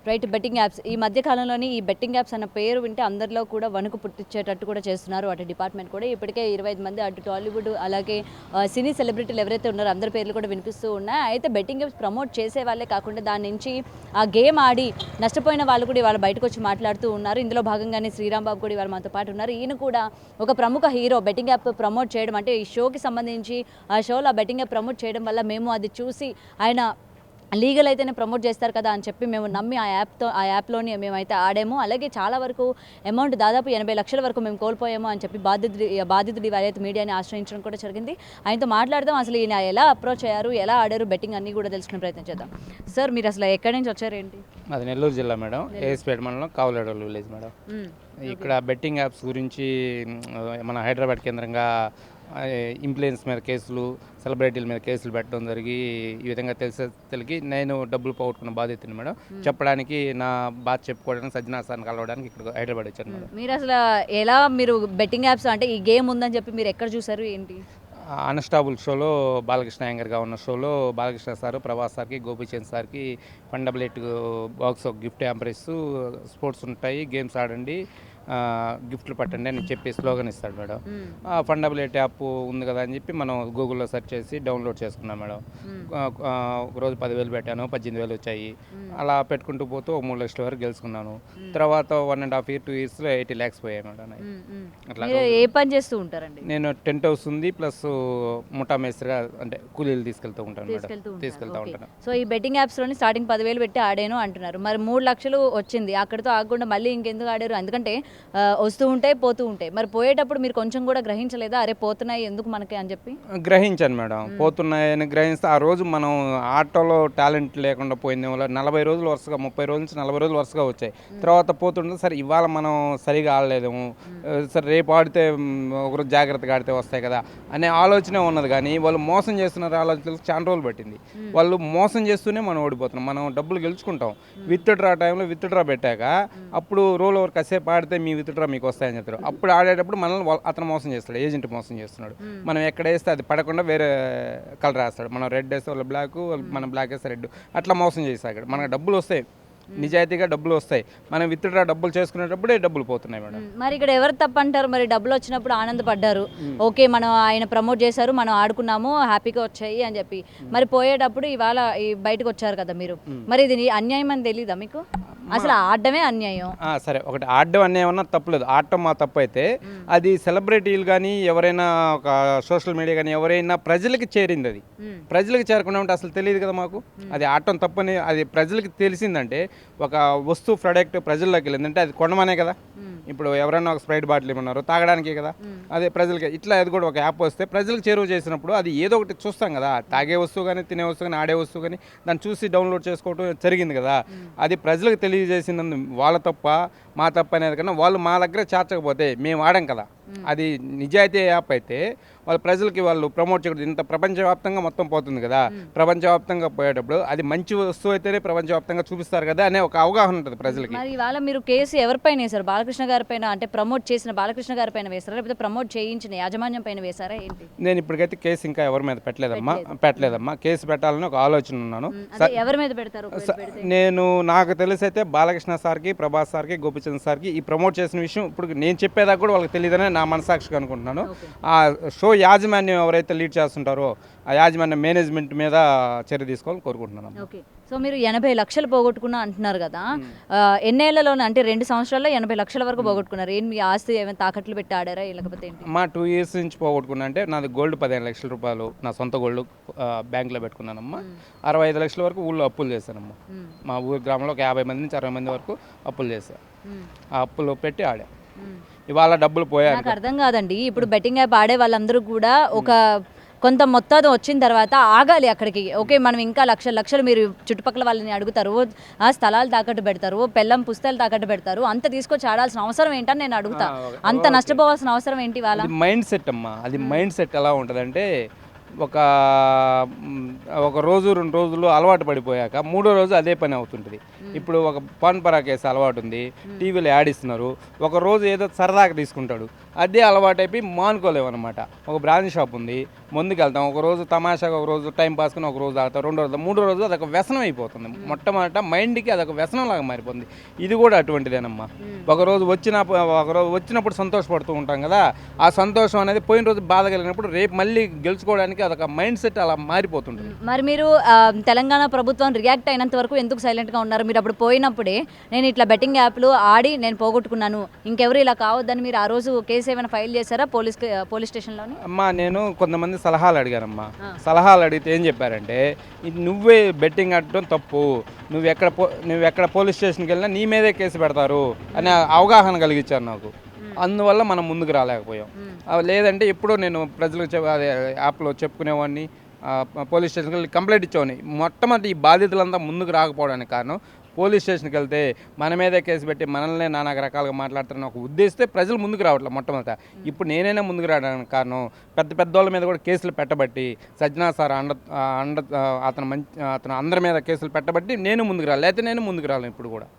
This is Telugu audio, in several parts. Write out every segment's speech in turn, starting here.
రైట్. బెట్టింగ్ యాప్స్ ఈ మధ్య కాలంలోని ఈ బెట్టింగ్ యాప్స్ అన్న పేరు వింటే అందరిలో కూడా వణుకు పుట్టించేటట్టు కూడా చేస్తున్నారు అటు డిపార్ట్మెంట్ కూడా. ఇప్పటికే 25 మంది అటు టాలీవుడ్ అలాగే సినీ సెలబ్రిటీలు ఎవరైతే ఉన్నారో అందరి పేర్లు కూడా వినిపిస్తూ ఉన్నాయి. అయితే బెట్టింగ్ యాప్స్ ప్రమోట్ చేసే వాళ్ళే కాకుండా దాని నుంచి ఆ గేమ్ ఆడి నష్టపోయిన వాళ్ళు కూడా ఇవాళ బయటకు వచ్చి మాట్లాడుతూ ఉన్నారు. ఇందులో భాగంగానే శ్రీరామ్ బాబు కూడా ఇవాళ మనతో పాటు ఉన్నారు. ఈయన కూడా ఒక ప్రముఖ హీరో బెట్టింగ్ యాప్ ప్రమోట్ చేయడం అంటే ఈ షోకి సంబంధించి ఆ షోలో ఆ బెట్టింగ్ యాప్ ప్రమోట్ చేయడం వల్ల మేము అది చూసి ఆయన లీగల్ అయితేనే ప్రమోట్ చేస్తారు కదా అని చెప్పి మేము నమ్మి ఆ యాప్లోని మేమైతే ఆడాము. అలాగే చాలా వరకు అమౌంట్ దాదాపు 80 లక్షల వరకు మేము కోల్పోయాము అని చెప్పి బాధితుడి వాళ్ళైతే మీడియాని ఆశ్రయించడం కూడా జరిగింది. ఆయనతో మాట్లాడదాం, అసలు ఈయన ఎలా అప్రోచ్ అయ్యారు, ఎలా ఆడారు, బెట్టింగ్ అన్నీ కూడా తెలుసుకునే ప్రయత్నం చేద్దాం. సార్, మీరు అసలు ఎక్కడి నుంచి వచ్చారేంటి? అది నెల్లూరు జిల్లా మేడం, ఏఎస్పేట మండలం కావులడోలు విలేజ్ మేడం. ఇక్కడ బెట్టింగ్ యాప్స్ గురించి మన హైదరాబాద్ కేంద్రంగా ఇన్ఫ్లుయెన్స్ మీద కేసులు, సెలబ్రిటీల మీద కేసులు పెట్టడం జరిగి ఈ విధంగా తెలిసి నేను డబ్బులు పోగొట్టుకున్న బాధ్యతని మేడం చెప్పడానికి, నా బాధ చెప్పుకోవడానికి సజ్జనార్ సార్ని కలవడానికి ఇక్కడ హైదరాబాద్ వచ్చాను మేడం. మీరు అసలు ఎలా మీరు బెట్టింగ్ యాప్స్ అంటే ఈ గేమ్ ఉందని చెప్పి మీరు ఎక్కడ చూసారు ఏంటి? అన్స్టాబుల్ షోలో బాలకృష్ణ యాంకర్గా ఉన్న షోలో బాలకృష్ణ సారు, ప్రభాస్ సార్కి, గోపీచంద్ సార్కి ఫండబుల్ బాక్స్ ఒక గిఫ్ట్ హ్యాంపర్ ఇస్తూ స్పోర్ట్స్ ఉంటాయి, గేమ్స్ ఆడండి, గిఫ్ట్లు పట్టండి అని చెప్పి స్లోగన్ ఇస్తాడు మేడం. ఫండబుల్ యాప్ ఉంది కదా అని చెప్పి మనం గూగుల్లో సెర్చ్ చేసి డౌన్లోడ్ చేసుకున్నాం మేడం. ఒక రోజు 10,000 పెట్టాను, 18,000 వచ్చాయి. అలా పెట్టుకుంటూ పోతూ 3 లక్షల వరకు గెలుచుకున్నాను. తర్వాత 1.5 years 2 yearsలో 80 lakhs పోయాయి మేడం. అట్లా ఏ పని చేస్తూ ఉంటారండి? నేను టెంట్ హౌస్ ఉంది ప్లస్ ముఠా మేస్త్రిగా అంటే కూలీలు తీసుకెళ్తూ ఉంటాను మేడం, తీసుకెళ్తూ ఉంటాను. సో ఈ బెట్టింగ్ యాప్స్లోని స్టార్టింగ్ 10,000 పెట్టి ఆడాను అంటున్నారు. మరి 3 లక్షలు వచ్చింది, అక్కడితో ఆగకుండా మళ్ళీ ఇంకెందుకు ఆడారు? ఎందుకంటే వస్తూ ఉంటాయి, పోతూ ఉంటాయి. మరి పోయేటప్పుడు మీరు కొంచెం కూడా గ్రహించలేదా, అరే పోతున్నాయి ఎందుకు మనకి అని చెప్పి? గ్రహించాను మేడం, పోతున్నాయని గ్రహిస్తే ఆ రోజు మనం ఆటోలో టాలెంట్ లేకుండా పోయింది వల్ల 40 రోజులు వరుసగా, 30 రోజుల నుంచి 40 రోజులు వరుసగా వచ్చాయి. తర్వాత పోతుంటే సరే ఇవాళ మనం సరిగా ఆడలేదేమో, సరే రేపు ఆడితే ఒకరోజు జాగ్రత్తగా ఆడితే వస్తాయి కదా అనే ఆలోచనే ఉన్నది. కానీ వాళ్ళు మోసం చేస్తున్నారు ఆలోచనలు చాలా రోజులు పట్టింది. వాళ్ళు మోసం చేస్తూనే మనం ఓడిపోతున్నాం. మనం డబ్బులు గెలుచుకుంటాం, విత్డ్రా టైంలో విత్డ్రా పెట్టాక అప్పుడు రోల్ ఓవర్ కాసేపు ఆడితే మీ విత్డ్రా మీకు వస్తాయని చెప్తారు. అప్పుడు ఆడేటప్పుడు మనల్ని అతను మోసం చేస్తాడు, ఏజెంట్ మోసం చేస్తున్నాడు. మనం ఎక్కడ వేస్తే అది పడకుండా వేరే కలర్ వేస్తాడు. మనం రెడ్ వేస్తే వాళ్ళు బ్లాక్, మనం బ్లాక్ వేస్తే రెడ్, అట్లా మోసం చేస్తాడు. మనకు డబ్బులు వస్తాయి, నిజాయితీగా డబ్బులు వస్తాయి, మనం విత్డ్రా డబ్బులు చేసుకునేటప్పుడే డబ్బులు పోతున్నాయి మేడం. మరి ఇక్కడ ఎవరు తప్పు అంటారు? మరి డబ్బులు వచ్చినప్పుడు ఆనందపడ్డారు, ఓకే మనం ఆయన ప్రమోట్ చేశారు, మనం ఆడుకున్నాము, హ్యాపీగా వచ్చాయి అని చెప్పి. మరి పోయేటప్పుడు ఇవాళ బయటకు వచ్చారు కదా మీరు, మరి ఇది అన్యాయం అని తెలీదా మీకు? అసలు ఆడడమే అన్యాయం. సరే, ఒకటి ఆడడం అన్యాయం అన్నా తప్పులేదు, ఆడటం మా తప్పు అయితే అది సెలబ్రిటీలు కానీ ఎవరైనా ఒక సోషల్ మీడియా కానీ ఎవరైనా ప్రజలకి చేరింది, అది ప్రజలకు చేరకుండా ఉంటే అసలు తెలియదు కదా మాకు. అది ఆడటం తప్పని అది ప్రజలకి తెలిసిందంటే, ఒక వస్తువు ప్రొడక్ట్ ప్రజల్లోకి వెళ్ళిందంటే అది కొనమనే కదా. ఇప్పుడు ఎవరైనా ఒక స్ప్రైట్ బాటిల్ ఇవ్వన్నారు తాగడానికే కదా, అదే ప్రజలకి. ఇట్లా అది కూడా ఒక యాప్ వస్తే ప్రజలకు చేరువ చేసినప్పుడు అది ఏదో ఒకటి చూస్తాం కదా, తాగే వస్తువు కానీ, తినే వస్తువు కానీ, ఆడే వస్తువు కానీ, దాన్ని చూసి డౌన్లోడ్ చేసుకోవడం జరిగింది కదా. అది ప్రజలకు తెలియజేసినందు వాళ్ళ తప్ప మా తప్ప అనేది కన్నా, వాళ్ళు మా దగ్గర చేర్చకపోతే మేము ఆడాం కదా. అది నిజాయితీ యాప్ అయితే వాళ్ళ ప్రజలకి వాళ్ళు ప్రమోట్ చేయకూడదు. ఇంత ప్రపంచవ్యాప్తంగా మొత్తం పోతుంది కదా, ప్రపంచవ్యాప్తంగా పోయేటప్పుడు అది మంచి వస్తువు అయితేనే ప్రపంచవ్యాప్తంగా చూపిస్తారు కదా అనే ఒక అవగాహన ఉంటుంది ప్రజలకి. మరి ఇవాళ మీరు కేసు ఎవరిపైన వేశారు? బాలకృష్ణ గారి పైన, అంటే ప్రమోట్ చేసిన బాలకృష్ణ గారి పైన వేశారా, లేకపోతే ప్రమోట్ చేయించిన యాజమాన్యం పైన వేశారా ఏంటి? నేను ఇప్పటికైతే కేసు ఇంకా ఎవరి మీద పెట్టలేదమ్మా. కేసు పెట్టాలని ఒక ఆలోచన ఉన్నాను. ఎవరి మీద పెడతారు? నేను నాకు తెలిసి అయితే బాలకృష్ణ సార్కి, ప్రభాస్ సార్కి, గోపిచంద్ సార్కి ఈ ప్రమోట్ చేసిన విషయం ఇప్పుడు నేను చెప్పేదాకా కూడా వాళ్ళకి తెలియదని నా మనసాక్షిగా అనుకుంటున్నాను. ఆ షో యాజమాన్యం ఎవరైతే లీడ్ చేస్తుంటారో ఆ యాజమాన్యం మేనేజ్మెంట్ మీద చర్య తీసుకోవాలని కోరుకుంటున్నాను. ఓకే. సో మీరు 80 లక్షలు పోగొట్టుకున్నా అంటున్నారు కదా, ఎన్నేళ్లలోనే అంటే 2 సంవత్సరాల్లో 80 లక్షల వరకు పోగొట్టుకున్నారు. ఏం మీ ఆస్తి ఏమైనా తాకట్లు పెట్టి ఆడారా లేకపోతే ఏంటి? మా 2 years నుంచి పోగొట్టుకున్నా అంటే నాది గోల్డ్ 15 లక్షల రూపాయలు నా సొంత గోల్డ్ బ్యాంకులో పెట్టుకున్నానమ్మా. 65 లక్షల వరకు ఊళ్ళో అప్పులు చేశానమ్మా. మా ఊరి గ్రామంలో ఒక 50 మంది నుంచి 60 మంది వరకు అప్పులు చేశాను. ఆ అప్పులు పెట్టి ఆడా. ఇవాళ డబ్బులు పోయారు. నాకు అర్థం కాదండి, ఇప్పుడు బెట్టింగ్ యాప్ ఆడే వాళ్ళందరూ కూడా ఒక కొంత మొత్తం వచ్చిన తర్వాత ఆగాలి అక్కడికి. ఓకే, మనం ఇంకా లక్షలు మీరు చుట్టుపక్కల వాళ్ళని అడుగుతారు, ఆ స్థలాలు తాకట్టు పెడతారు, పెళ్ళం పుస్తకాలు తాకట్టు పెడతారు, అంత తీసుకొచ్చి ఆడాల్సిన అవసరం ఏంటని నేను అడుగుతా. అంత నష్టపోవాల్సిన అవసరం ఏంటి? వాళ్ళ మైండ్ సెట్ అమ్మా, అది మైండ్ సెట్ ఎలా ఉంటుందంటే ఒక ఒక రోజు 2 రోజులు అలవాటు పడిపోయాక మూడో రోజు అదే పని అవుతుంటుంది. ఇప్పుడు ఒక పాన్ పరాగ్ కేసు అలవాటు ఉంది, టీవీలో యాడ్ ఇస్తున్నారు, ఒక రోజు ఏదో సరదాగా తీసుకుంటాడు, అదే అలవాటు అయిపోయి మానుకోలేమన్నమాట. ఒక బ్రాంచ్ షాప్ ఉంది, ముందుకు వెళ్తాం, ఒక రోజు తమాషాగా, ఒక రోజు టైం పాస్కొని ఒక రోజు తాగుతాం, 2 రోజు, 3 రోజు అదొక వ్యసనం అయిపోతుంది. మొట్టమొదట మైండ్కి అదొక వ్యసనం లాగా మారిపోతుంది. ఇది కూడా అటువంటిదేనమ్మా. ఒకరోజు వచ్చినప్పుడు సంతోషపడుతూ ఉంటాం కదా, ఆ సంతోషం అనేది పోయిన రోజు బాధ కలిగినప్పుడు రేపు మళ్ళీ గెలుచుకోవడానికి అదొక మైండ్ సెట్ అలా మారిపోతుంది. మరి మీరు తెలంగాణ ప్రభుత్వం రియాక్ట్ అయినంత వరకు ఎందుకు సైలెంట్గా ఉన్నారు? మీరు అప్పుడు పోయినప్పుడే నేను ఇట్లా బెట్టింగ్ యాప్లు ఆడి నేను పోగొట్టుకున్నాను, ఇంకెవరు ఇలా కావద్దని మీరు ఆ రోజు కేసు ఏమైనా ఫైల్ చేశారా పోలీస్ స్టేషన్లోని? అమ్మా, నేను కొంతమంది సలహాలు అడిగానమ్మా. సలహాలు అడిగితే ఏం చెప్పారంటే, ఇది నువ్వే బెట్టింగ్ ఆడటం తప్పు, నువ్వు ఎక్కడ పోలీస్ స్టేషన్కి వెళ్ళినా నీ మీదే కేసు పెడతారు అనే అవగాహన కలిగించారు నాకు. అందువల్ల మనం ముందుకు రాలేకపోయాం. లేదంటే ఎప్పుడో నేను ప్రజలకు అదే యాప్లో చెప్పుకునేవాడిని, పోలీస్ స్టేషన్కి వెళ్ళి కంప్లైంట్ ఇచ్చేవాడిని. మొట్టమొదటి ఈ బాధితులంతా ముందుకు రాకపోవడానికి కారణం, పోలీస్ స్టేషన్కి వెళ్తే మన మీదే కేసు పెట్టి మనల్ని నానా రకాలుగా మాట్లాడుతున్న ఒక ఉద్దేశిస్తే ప్రజలు ముందుకు రావట్లేదు మొట్టమొదట. ఇప్పుడు నేనైనా ముందుకు రావడానికి కారణం, పెద్దోళ్ళ మీద కూడా కేసులు పెట్టబట్టి, సజ్జనా సార్ అతను అందరి మీద కేసులు పెట్టబట్టి నేను ముందుకు రాలి, లేకపోతే నేను ముందుకు రాలేను. ఇప్పుడు కూడా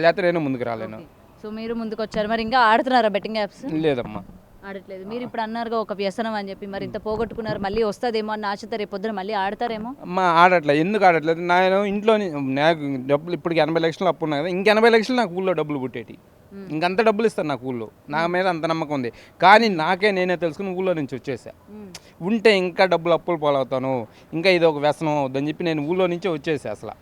లేకపోతే నేను ముందుకు రాలేను. సో మీరు ముందుకు వచ్చారు. మరి ఇంకా ఆడుతున్నారా బెట్టింగ్ యాప్స్? లేదమ్మా, ఆడట్లేదు. మీరు ఇప్పుడు అన్నారుగా ఒక వ్యసనం అని చెప్పి, మరి ఇంత పోగొట్టుకున్నారు, మళ్ళీ వస్తుందేమో అని ఆశతో రేపు పొద్దున మళ్ళీ ఆడతారేమో? అమ్మా, ఆడట్లేదు. ఎందుకు ఆడట్లేదు? నేను ఇంట్లోని నాకు డబ్బులు ఇప్పటికి 80 లక్షలు అప్పు ఉన్నాయి కదా, ఇంక 80 లక్షలు నాకు ఊళ్ళో డబ్బులు పుట్టేటి, ఇంకంత డబ్బులు ఇస్తాను నాకు ఊళ్ళో. నా మీద అంత నమ్మకం ఉంది. కానీ నేనే తెలుసుకుని ఊళ్ళో నుంచి వచ్చేసా. ఉంటే ఇంకా డబ్బులు అప్పులు పాలవుతాను, ఇంకా ఇది ఒక వ్యసనం అవుద్దని చెప్పి నేను ఊళ్ళో నుంచే వచ్చేసా. అసలు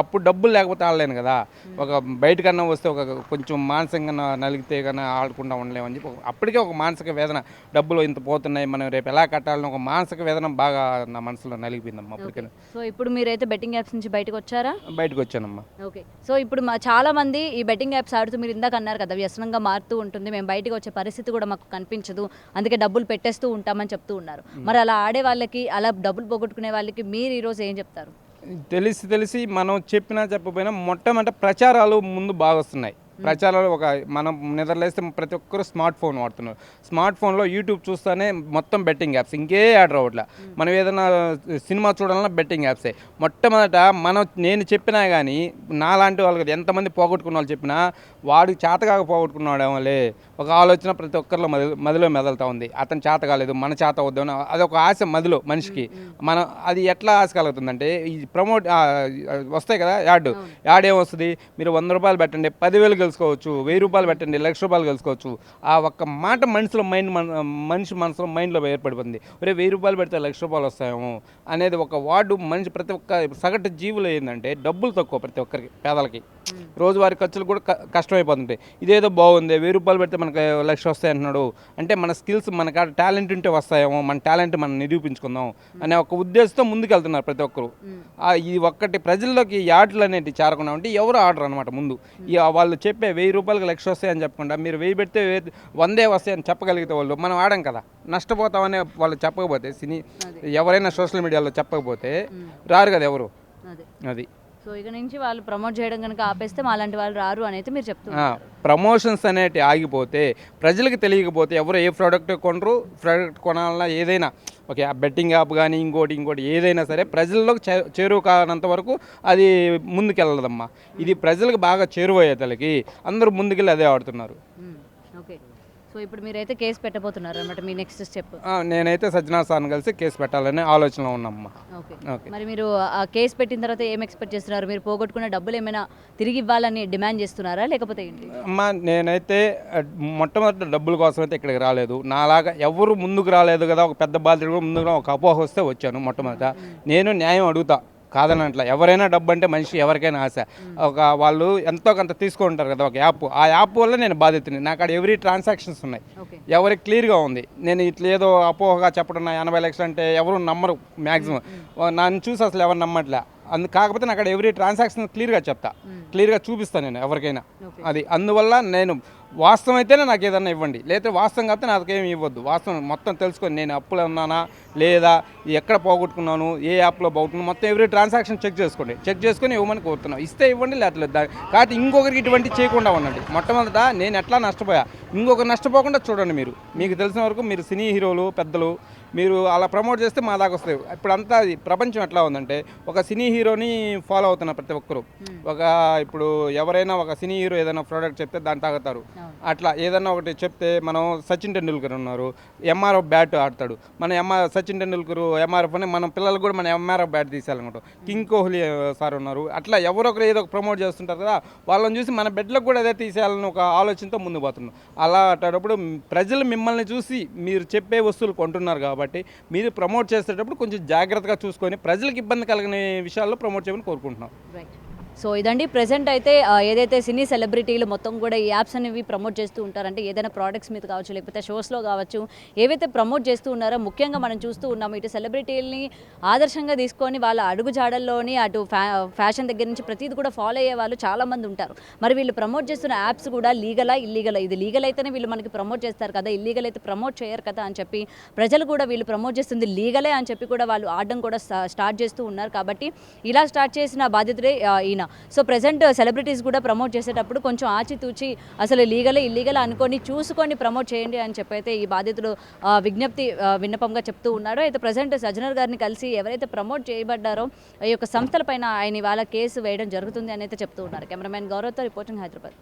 అప్పుడు డబ్బులు లేకపోతే ఆడలేను కదా. ఒక బయటకన్నా వస్తే ఒక కొంచెం మానసికంగా నలిగితే కన్నా ఆడకుండా ఉండలేమని చెప్పి అప్పటికే ఒక మానసిక వేదన, డబ్బులు ఇంత పోతున్నాయి, మనం రేపు ఎలా కట్టాలని ఒక మానసిక వేదన బాగా నా మనసులో నలిగిపోయిందమ్మా అప్పటికే. సో ఇప్పుడు మీరైతే బెట్టింగ్ యాప్స్ నుంచి బయటకు వచ్చారా? బయటకు వచ్చానమ్మా. ఓకే. సో ఇప్పుడు చాలా మంది ఈ బెట్టింగ్ యాప్స్ ఆడుతూ, మీరు ఇందాక అన్నారు కదా వ్యసనంగా మారుతూ ఉంటుంది, మేము బయటకు వచ్చే పరిస్థితి కూడా మాకు కనిపించదు, అందుకే డబ్బులు పెట్టేస్తూ ఉంటామని చెప్తూ ఉన్నారు. మరి అలా ఆడే వాళ్ళకి, అలా డబ్బులు పోగొట్టుకునే వాళ్ళకి మీరు ఈరోజు ఏం చెప్తారు? తెలిసి మనం చెప్పినా చెప్పకపోయినా మొట్టమొదట ప్రచారాలు ముందు బాగా వస్తున్నాయి. ప్రచారాలు మనం నిద్రలేస్తే ప్రతి ఒక్కరు స్మార్ట్ ఫోన్ వాడుతున్నారు. స్మార్ట్ ఫోన్లో యూట్యూబ్ చూస్తేనే మొత్తం బెట్టింగ్ యాప్స్, ఇంకే యాడ్ రావట్లే. మనం ఏదైనా సినిమా చూడాలన్నా బెట్టింగ్ యాప్సే. మొట్టమొదట నేను చెప్పినా కానీ నాలాంటి వాళ్ళకి ఎంతమంది పోగొట్టుకున్న వాళ్ళు చెప్పినా, వాడికి చేతగాక పోగొట్టుకున్నాడేమోలే ఒక ఆలోచన ప్రతి ఒక్కరిలో మదిలో మెదలుతూ ఉంది. అతను చేత కాలేదు, మన చేత వద్దామని అదొక ఆశ మదిలో మనిషికి. అది ఎట్లా ఆశ కలుగుతుందంటే, ఈ వస్తాయి కదా యాడ్ ఏమొస్తుంది, మీరు 100 రూపాయలు పెట్టండి 10,000 గెలుచుకోవచ్చు, 1000 రూపాయలు పెట్టండి 1,00,000 రూపాయలు గెలుచుకోవచ్చు. ఆ ఒక్క మాట మనిషి మనసులో మైండ్లో ఏర్పడిపోతుంది. 1000 రూపాయలు పెడితే 1,00,000 రూపాయలు వస్తాయేమో అనేది ఒక వార్డు మనిషి ప్రతి ఒక్క సగటు జీవులు ఏంటంటే, డబ్బులు తక్కువ ప్రతి ఒక్కరికి, పేదలకి రోజువారీ ఖర్చులు కూడా కష్టమైపోతుంటాయి. ఇదేదో బాగుంది, 1000 రూపాయలు పెడితే మనకు 1,00,000 వస్తాయి అంటున్నాడు అంటే, మన స్కిల్స్, మనకు టాలెంట్ ఉంటే వస్తాయేమో, మన టాలెంట్ మనం నిరూపించుకుందాం అనే ఒక ఉద్దేశంతో ముందుకు వెళ్తున్నారు ప్రతి ఒక్కరు. ఇది ఒక్కటి ప్రజల్లోకి యాడ్లు అనేవి చేరకుండా ఉంటే ఎవరు ఆర్డర్ అనమాట. ముందు వాళ్ళు చెప్పే 1000 రూపాయలకి 1,00,000 వస్తాయని చెప్పకుండా, మీరు 1000 పెడితే 100 వస్తాయని చెప్పగలిగితే వాళ్ళు మనం ఆడం కదా. నష్టపోతామని వాళ్ళు చెప్పకపోతే, ఎవరైనా సోషల్ మీడియాలో చెప్పకపోతే రారు కదా ఎవరు. అది సో ఇక నుంచి వాళ్ళు ప్రమోట్ చేయడం కనుక ఆపేస్తే మాలాంటి వాళ్ళు రారు అనేది మీరు చెప్తున్నారు. ప్రమోషన్స్ అనేవి ఆగిపోతే, ప్రజలకు తెలియకపోతే ఎవరు ఏ ప్రోడక్ట్ కొనరు. ప్రోడక్ట్ కొనాలన్నా ఏదైనా ఓకే, ఆ బెట్టింగ్ యాప్ కానీ ఇంకోటి ఏదైనా సరే ప్రజల్లోకి చేరువ కానంత వరకు అది ముందుకెళ్ళదమ్మా. ఇది ప్రజలకు బాగా చేరువయ్యేతలకి అందరూ ముందుకెళ్ళి అదే ఆడుతున్నారు. ఓకే. సో ఇప్పుడు మీరైతే కేసు పెట్టబోతున్నారు అన్నమాట, మీ నెక్స్ట్ స్టెప్? నేనైతే సజ్జనా సార్ని కలిసి కేసు పెట్టాలనే ఆలోచనలో ఉన్నామ్మా. ఓకే. మరి మీరు ఆ కేసు పెట్టిన తర్వాత ఏం ఎక్స్పెక్ట్ చేస్తున్నారు? మీరు పోగొట్టుకున్న డబ్బులు ఏమైనా తిరిగి ఇవ్వాలని డిమాండ్ చేస్తున్నారా, లేకపోతే ఏంటి? అమ్మా, నేనైతే మొట్టమొదటి డబ్బుల కోసం అయితే ఇక్కడికి రాలేదు. నాలాగా ఎవరు ముందుకు రాలేదు కదా, ఒక పెద్ద బాధ్యత కూడా ముందుకు ఒక అపోహ వస్తే వచ్చాను. మొట్టమొదట నేను న్యాయం అడుగుతా, కాదనట్లా. ఎవరైనా డబ్బు అంటే మనిషి ఎవరికైనా ఆశ. వాళ్ళు ఎంతో కొంత తీసుకుంటారు కదా ఒక యాప్, ఆ యాప్ వల్ల నేను బాధితుని. నాకు అక్కడ ఎవ్రీ ట్రాన్సాక్షన్స్ ఉన్నాయి, ఎవరికి క్లియర్గా ఉంది. నేను ఇట్లా ఏదో అపోహగా చెప్పడం, 80 లక్షలు అంటే ఎవరు నమ్మరు మ్యాక్సిమం. నన్ను చూసి అసలు ఎవరు నమ్మట్లే. కాకపోతే నాకు అక్కడ ఎవ్రీ ట్రాన్సాక్షన్ క్లియర్గా చెప్తా, క్లియర్గా చూపిస్తాను నేను ఎవరికైనా. అది అందువల్ల నేను వాస్తవం అయితేనే నాకు ఏదన్నా ఇవ్వండి, లేకపోతే వాస్తవం కాకపోతే నాకేమి ఇవ్వద్దు. వాస్తవం మొత్తం తెలుసుకొని నేను అప్పులో ఉన్నానా లేదా, ఎక్కడ పోగొట్టుకున్నాను, ఏ యాప్లో పోగొట్టుకున్నాను, మొత్తం ఎవ్రీ ట్రాన్సాక్షన్ చెక్ చేసుకోండి. చెక్ చేసుకొని ఇవ్వమని కోరుతున్నాం. ఇస్తే ఇవ్వండి, లేకపోతే కాబట్టి ఇంకొకరికి ఇటువంటి చేయకుండా ఉండండి. మొట్టమొదట నేను ఎట్లా నష్టపోయా, ఇంకొకరు నష్టపోకుండా చూడండి. మీరు మీకు తెలిసిన వరకు మీరు సినీ హీరోలు పెద్దలు మీరు అలా ప్రమోట్ చేస్తే మా దాకా వస్తాయి. ఇప్పుడంతా ప్రపంచం ఎట్లా ఉందంటే ఒక సినీ హీరోని ఫాలో అవుతున్నారు ప్రతి ఒక్కరు. ఇప్పుడు ఎవరైనా ఒక సినీ హీరో ఏదైనా ప్రోడక్ట్ చెప్తే దాన్ని తాగుతారు. అట్లా ఏదైనా ఒకటి చెప్తే మనం సచిన్ టెండూల్కర్ ఉన్నారు, ఎంఆర్ఎఫ్ బ్యాట్ ఆడతాడు. మన సచిన్ టెండూల్కర్ ఎంఆర్ఎఫ్ అని మన పిల్లలు కూడా మన ఎంఆర్ఎఫ్ బ్యాట్ తీసేయాలనుకుంటాం. కింగ్ కోహ్లీ సార్ ఉన్నారు. అట్లా ఎవరొకరు ఏదో ఒక ప్రమోట్ చేస్తుంటారు కదా, వాళ్ళని చూసి మన బిడ్డలకు కూడా అదే తీసేయాలని ఒక ఆలోచనతో ముందు పోతున్నాం. అలా అట్టేటప్పుడు ప్రజలు మిమ్మల్ని చూసి మీరు చెప్పే వస్తువులు కొంటున్నారు కాబట్టి మీరు ప్రమోట్ చేసేటప్పుడు కొంచెం జాగ్రత్తగా చూసుకొని ప్రజలకు ఇబ్బంది కలిగిన విషయాల్లో ప్రమోట్ చేయమని కోరుకుంటున్నాం. సో ఇదండి ప్రెజెంట్ అయితే ఏదైతే సినీ సెలబ్రిటీలు మొత్తం కూడా ఈ యాప్స్ అనేవి ప్రమోట్ చేస్తూ ఉంటారంటే ఏదైనా ప్రోడక్ట్స్ మీద కావచ్చు, లేకపోతే షోస్లో కావచ్చు, ఏవైతే ప్రమోట్ చేస్తూ ఉన్నారో ముఖ్యంగా మనం చూస్తూ ఉన్నాము ఇటు సెలబ్రిటీలని ఆదర్శంగా తీసుకొని వాళ్ళ అడుగు జాడల్లోని అటు ఫ్యాషన్ దగ్గర నుంచి ప్రతిదీ కూడా ఫాలో అయ్యే వాళ్ళు చాలామంది ఉంటారు. మరి వీళ్ళు ప్రమోట్ చేస్తున్న యాప్స్ కూడా లీగలా ఇల్లీగలా, ఇది లీగల్ అయితేనే వీళ్ళు మనకి ప్రమోట్ చేస్తారు కదా, ఇల్లీగల్ అయితే ప్రమోట్ చేయరు కదా అని చెప్పి ప్రజలు కూడా వీళ్ళు ప్రమోట్ చేస్తుంది లీగలే అని చెప్పి కూడా వాళ్ళు ఆడడం కూడా స్టార్ట్ చేస్తూ ఉన్నారు. కాబట్టి ఇలా స్టార్ట్ చేసిన బాధ్యతలే ఈయన. సో ప్రెజెంట్ సెలబ్రిటీస్ కూడా ప్రమోట్ చేసేటప్పుడు కొంచెం ఆచితూచి అసలు లీగలే ఇల్లీగల్ అనుకొని చూసుకొని ప్రమోట్ చేయండి అని చెప్పైతే ఈ బాధితులు విన్నపంగా చెప్తూ ఉన్నారు. అయితే ప్రెజెంట్ సజ్జనర్ గారిని కలిసి ఎవరైతే ప్రమోట్ చేయబడ్డారో ఈ యొక్క సంస్థలపైన ఆయన ఇవాళ కేసు వేయడం జరుగుతుంది అని అయితే చెప్తూ ఉన్నారు. కెమెరామెన్ గౌరవ్తో రిపోర్టింగ్, హైదరాబాద్.